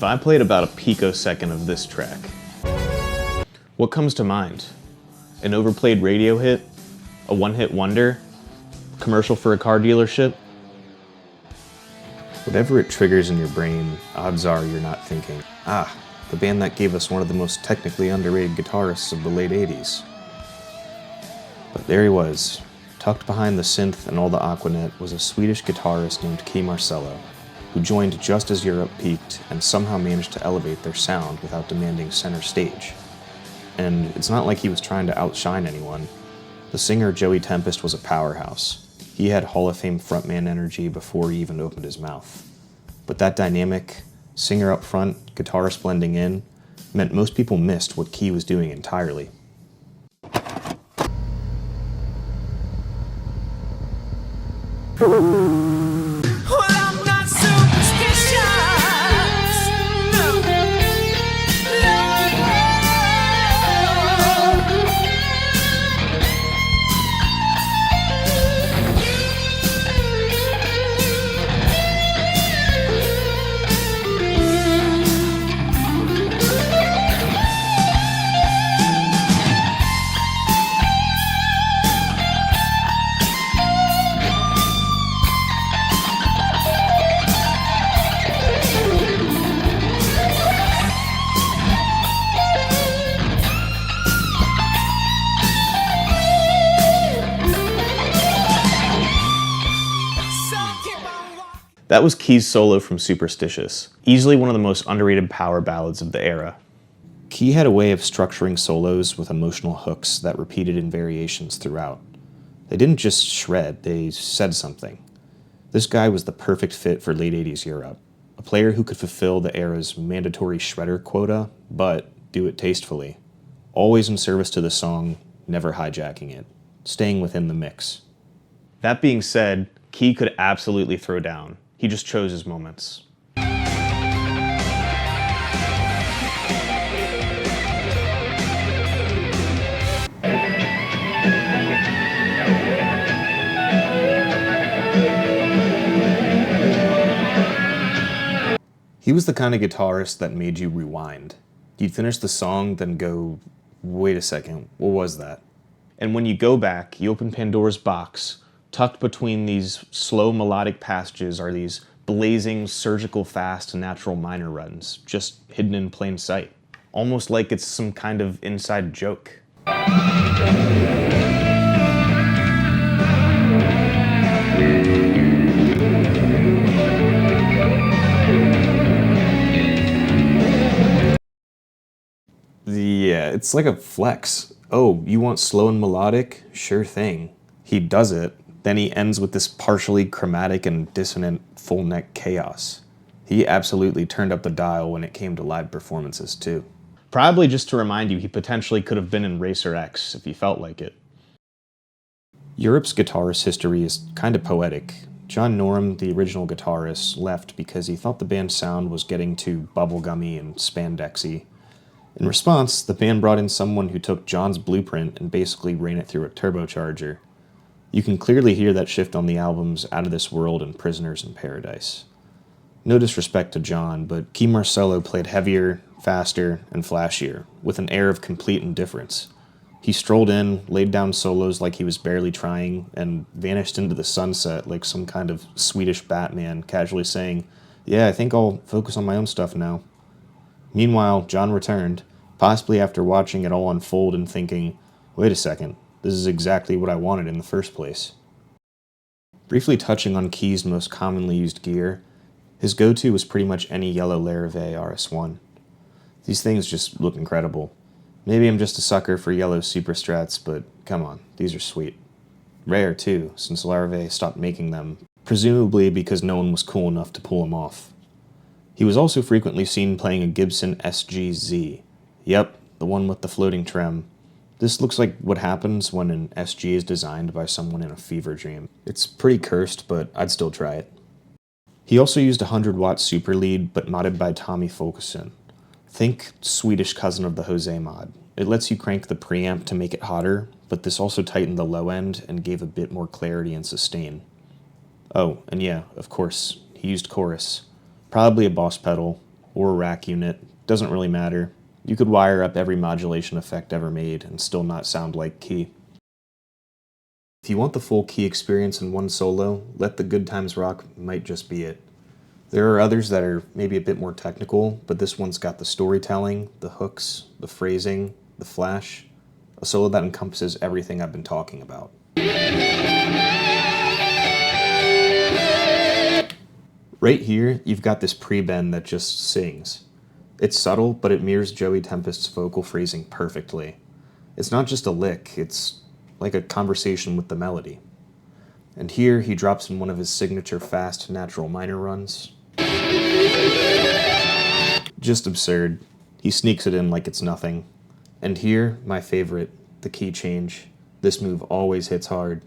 If I played about a picosecond of this track, what comes to mind? An overplayed radio hit? A one-hit wonder? Commercial for a car dealership? Whatever it triggers in your brain, odds are you're not thinking, ah, the band that gave us one of the most technically underrated guitarists of the late 80s. But there he was. Tucked behind the synth and all the Aquanet was a Swedish guitarist named Kee Marcello, who joined just as Europe peaked and somehow managed to elevate their sound without demanding center stage. And it's not like he was trying to outshine anyone. The singer Joey Tempest was a powerhouse. He had Hall of Fame frontman energy before he even opened his mouth. But that dynamic, singer up front, guitarist blending in, meant most people missed what Kee was doing entirely. That was Kee's solo from Superstitious, easily one of the most underrated power ballads of the era. Kee had a way of structuring solos with emotional hooks that repeated in variations throughout. They didn't just shred, they said something. This guy was the perfect fit for late 80s Europe, a player who could fulfill the era's mandatory shredder quota, but do it tastefully. Always in service to the song, never hijacking it, staying within the mix. That being said, Kee could absolutely throw down. He just chose his moments. He was the kind of guitarist that made you rewind. You'd finish the song, then go, wait a second, what was that? And when you go back, you open Pandora's box. Tucked between these slow melodic passages are these blazing, surgical fast natural minor runs, just hidden in plain sight. Almost like it's some kind of inside joke. Yeah, it's like a flex. Oh, you want slow and melodic? Sure thing. He does it. Then he ends with this partially chromatic and dissonant full-neck chaos. He absolutely turned up the dial when it came to live performances, too. Probably just to remind you he potentially could have been in Racer X if he felt like it. Europe's guitarist history is kind of poetic. John Norum, the original guitarist, left because he thought the band's sound was getting too bubblegummy and spandexy. In response, the band brought in someone who took John's blueprint and basically ran it through a turbocharger. You can clearly hear that shift on the albums Out of This World and Prisoners in Paradise. No disrespect to John, but Kee Marcello played heavier, faster, and flashier, with an air of complete indifference. He strolled in, laid down solos like he was barely trying, and vanished into the sunset like some kind of Swedish Batman, casually saying, "Yeah, I think I'll focus on my own stuff now." Meanwhile, John returned, possibly after watching it all unfold and thinking, wait a second, this is exactly what I wanted in the first place. Briefly touching on Kee's most commonly used gear, his go-to was pretty much any yellow Larrivee RS1. These things just look incredible. Maybe I'm just a sucker for yellow Super Strats, but come on, these are sweet. Rare too, since Larrivee stopped making them, presumably because no one was cool enough to pull them off. He was also frequently seen playing a Gibson SG-Z. Yep, the one with the floating trem. This looks like what happens when an SG is designed by someone in a fever dream. It's pretty cursed, but I'd still try it. He also used a 100-watt super lead, but modded by Tommy Folkesson. Think Swedish cousin of the Jose mod. It lets you crank the preamp to make it hotter, but this also tightened the low end and gave a bit more clarity and sustain. Oh, and yeah, of course, he used chorus. Probably a Boss pedal, or a rack unit, doesn't really matter. You could wire up every modulation effect ever made and still not sound like Kee. If you want the full Kee experience in one solo, Let the Good Times Rock might just be it. There are others that are maybe a bit more technical, but this one's got the storytelling, the hooks, the phrasing, the flash, a solo that encompasses everything I've been talking about. Right here, you've got this pre-bend that just sings. It's subtle, but it mirrors Joey Tempest's vocal phrasing perfectly. It's not just a lick, it's like a conversation with the melody. And here, he drops in one of his signature fast, natural minor runs. Just absurd. He sneaks it in like it's nothing. And here, my favorite, the key change. This move always hits hard.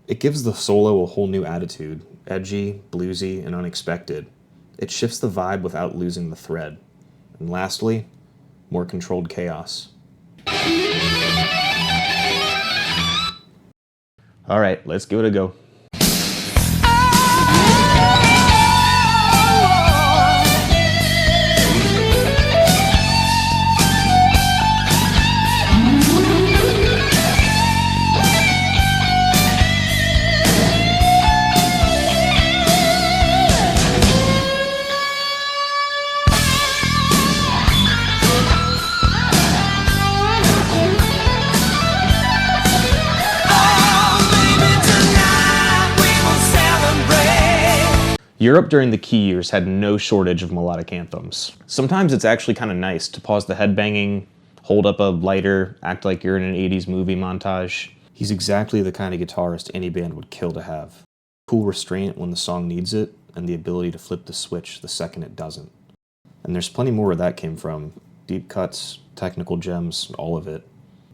It gives the solo a whole new attitude, edgy, bluesy, and unexpected. It shifts the vibe without losing the thread. And lastly, more controlled chaos. All right, let's give it a go. Europe during the Kee years had no shortage of melodic anthems. Sometimes it's actually kind of nice to pause the headbanging, hold up a lighter, act like you're in an 80s movie montage. He's exactly the kind of guitarist any band would kill to have. Cool restraint when the song needs it, and the ability to flip the switch the second it doesn't. And there's plenty more where that came from. Deep cuts, technical gems, all of it.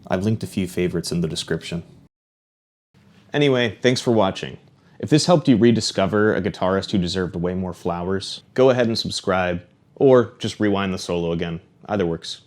I've linked a few favorites in the description. Anyway, thanks for watching. If this helped you rediscover a guitarist who deserved way more flowers, go ahead and subscribe, or just rewind the solo again. Either works.